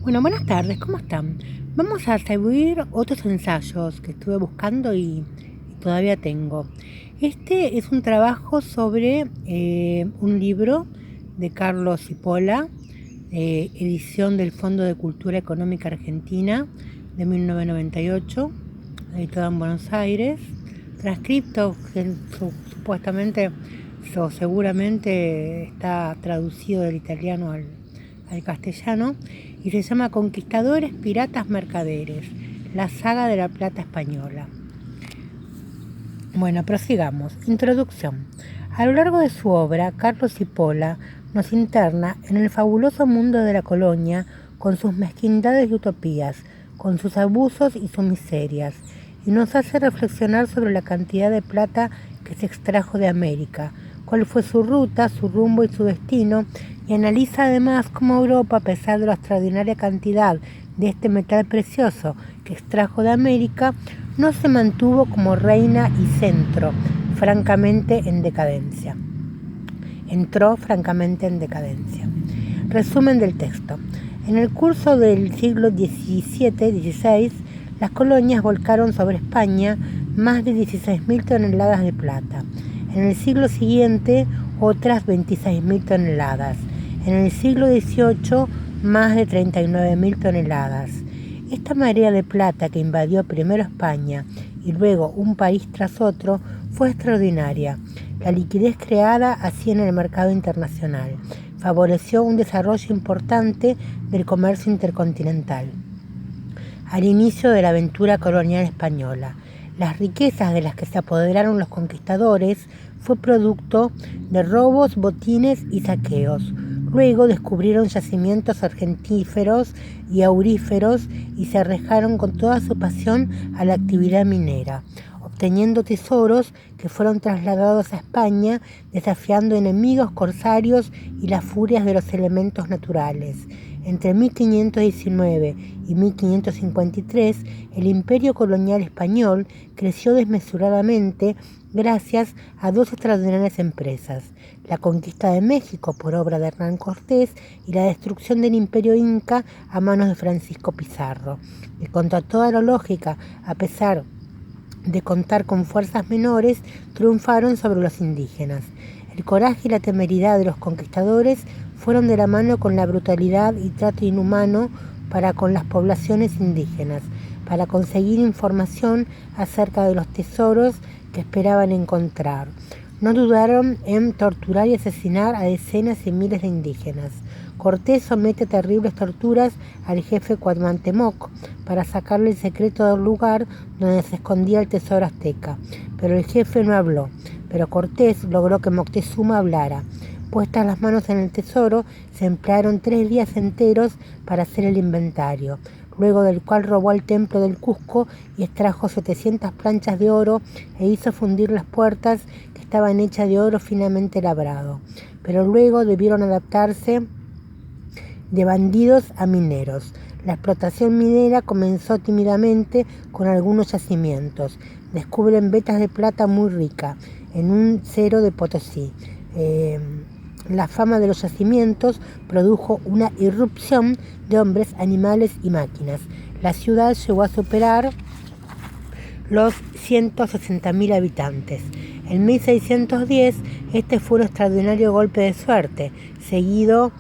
Bueno, buenas tardes, ¿cómo están? Vamos a seguir otros ensayos que estuve buscando y todavía tengo. Este es un trabajo sobre un libro de Carlos Cipolla, edición del Fondo de Cultura Económica Argentina de 1998, editado en Buenos Aires, transcripto que supuestamente o seguramente está traducido del italiano al castellano, y se llama Conquistadores, Piratas, Mercaderes, la saga de la plata española. Bueno, prosigamos. Introducción. A lo largo de su obra, Carlos Cipolla nos interna en el fabuloso mundo de la colonia, con sus mezquindades y utopías, con sus abusos y sus miserias, y nos hace reflexionar sobre la cantidad de plata que se extrajo de América, cuál fue su ruta, su rumbo y su destino, y analiza además cómo Europa, a pesar de la extraordinaria cantidad de este metal precioso que extrajo de América, no se mantuvo como reina y centro, francamente en decadencia. Entró francamente en decadencia. Resumen del texto. En el curso del siglo XVII-XVI, las colonias volcaron sobre España más de 16.000 toneladas de plata. En el siglo siguiente, otras 26.000 toneladas. En el siglo XVIII, más de 39.000 toneladas. Esta marea de plata que invadió primero España y luego un país tras otro fue extraordinaria. La liquidez creada así en el mercado internacional favoreció un desarrollo importante del comercio intercontinental. Al inicio de la aventura colonial española, las riquezas de las que se apoderaron los conquistadores fue producto de robos, botines y saqueos. Luego descubrieron yacimientos argentíferos y auríferos y se arrojaron con toda su pasión a la actividad minera, obteniendo tesoros que fueron trasladados a España, desafiando enemigos corsarios y las furias de los elementos naturales. Entre 1519 y 1553, el imperio colonial español creció desmesuradamente gracias a dos extraordinarias empresas: la conquista de México por obra de Hernán Cortés y la destrucción del imperio inca a manos de Francisco Pizarro, que contra toda la lógica, a pesar de contar con fuerzas menores, triunfaron sobre los indígenas. El coraje y la temeridad de los conquistadores fueron de la mano con la brutalidad y trato inhumano para con las poblaciones indígenas, para conseguir información acerca de los tesoros que esperaban encontrar. No dudaron en torturar y asesinar a decenas y miles de indígenas. Cortés somete terribles torturas al jefe Cuauhtémoc para sacarle el secreto del lugar donde se escondía el tesoro azteca, pero el jefe no habló. Pero Cortés logró que Moctezuma hablara. Puestas las manos en el tesoro, se emplearon 3 días enteros para hacer el inventario, luego del cual robó al templo del Cusco y extrajo 700 planchas de oro e hizo fundir las puertas que estaban hechas de oro finamente labrado. Pero luego debieron adaptarse de bandidos a mineros. La explotación minera comenzó tímidamente con algunos yacimientos. Descubren vetas de plata muy rica en un cerro de Potosí. La fama de los yacimientos produjo una irrupción de hombres, animales y máquinas. La ciudad llegó a superar los 160.000 habitantes. En 1610 este fue un extraordinario golpe de suerte, seguido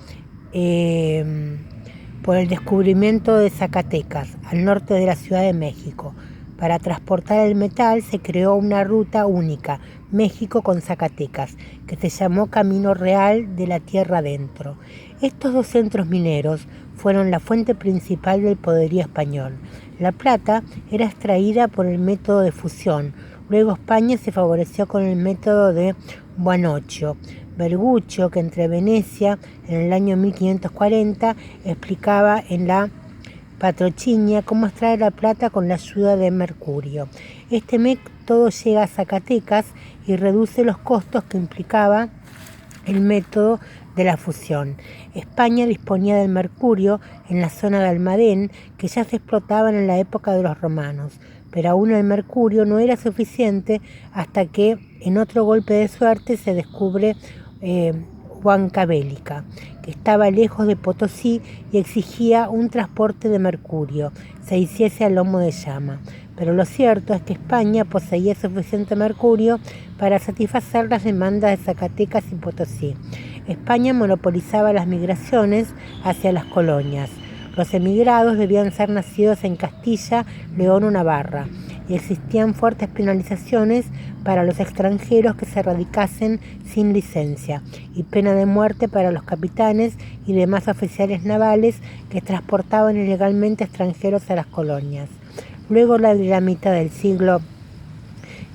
por el descubrimiento de Zacatecas, al norte de la Ciudad de México. Para transportar el metal se creó una ruta única, México con Zacatecas, que se llamó Camino Real de la Tierra Adentro. Estos dos centros mineros fueron la fuente principal del poderío español. La plata era extraída por el método de fusión. Luego España se favoreció con el método de Buonocchio. Berguccio, que entre Venecia en el año 1540 explicaba en la Patrocinio cómo extraer la plata con la ayuda de mercurio. Este método llega a Zacatecas y reduce los costos que implicaba el método de la fusión. España disponía del mercurio en la zona de Almadén, que ya se explotaban en la época de los romanos, pero aún el mercurio no era suficiente hasta que en otro golpe de suerte se descubre Huancavelica, que estaba lejos de Potosí y exigía un transporte de mercurio, se hiciese a lomo de llama. Pero lo cierto es que España poseía suficiente mercurio para satisfacer las demandas de Zacatecas y Potosí. España monopolizaba las migraciones hacia las colonias. Los emigrados debían ser nacidos en Castilla, León o Navarra, y existían fuertes penalizaciones para los extranjeros que se radicasen sin licencia, y pena de muerte para los capitanes y demás oficiales navales que transportaban ilegalmente extranjeros a las colonias. Luego de la mitad del siglo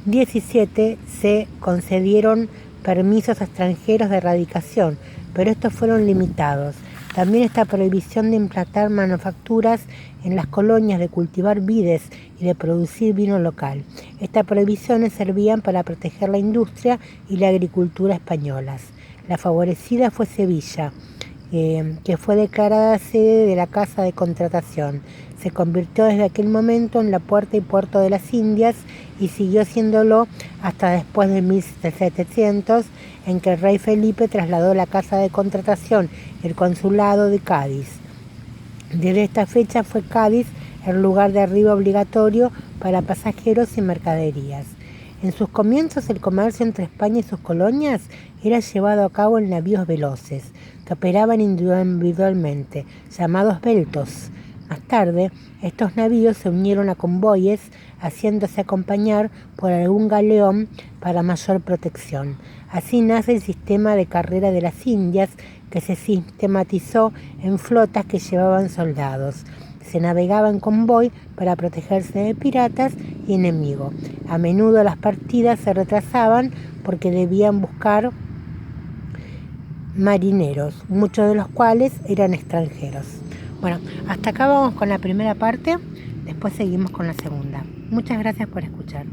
XVII se concedieron permisos a extranjeros de radicación, pero estos fueron limitados. También esta prohibición de implantar manufacturas en las colonias, de cultivar vides y de producir vino local. Estas prohibiciones servían para proteger la industria y la agricultura españolas. La favorecida fue Sevilla, que fue declarada sede de la Casa de Contratación. Se convirtió desde aquel momento en la puerta y puerto de las Indias y siguió siéndolo hasta después de 1700, en que el rey Felipe trasladó la Casa de Contratación y el consulado de Cádiz. Desde esta fecha fue Cádiz el lugar de arribo obligatorio para pasajeros y mercaderías. En sus comienzos, el comercio entre España y sus colonias era llevado a cabo en navíos veloces, que operaban individualmente, llamados veltos. Más tarde, estos navíos se unieron a convoyes, haciéndose acompañar por algún galeón para mayor protección. Así nace el sistema de carrera de las Indias, que se sistematizó en flotas que llevaban soldados. Se navegaba en convoy para protegerse de piratas y enemigos. A menudo las partidas se retrasaban porque debían buscar marineros, muchos de los cuales eran extranjeros. Bueno, hasta acá vamos con la primera parte, después seguimos con la segunda. Muchas gracias por escuchar.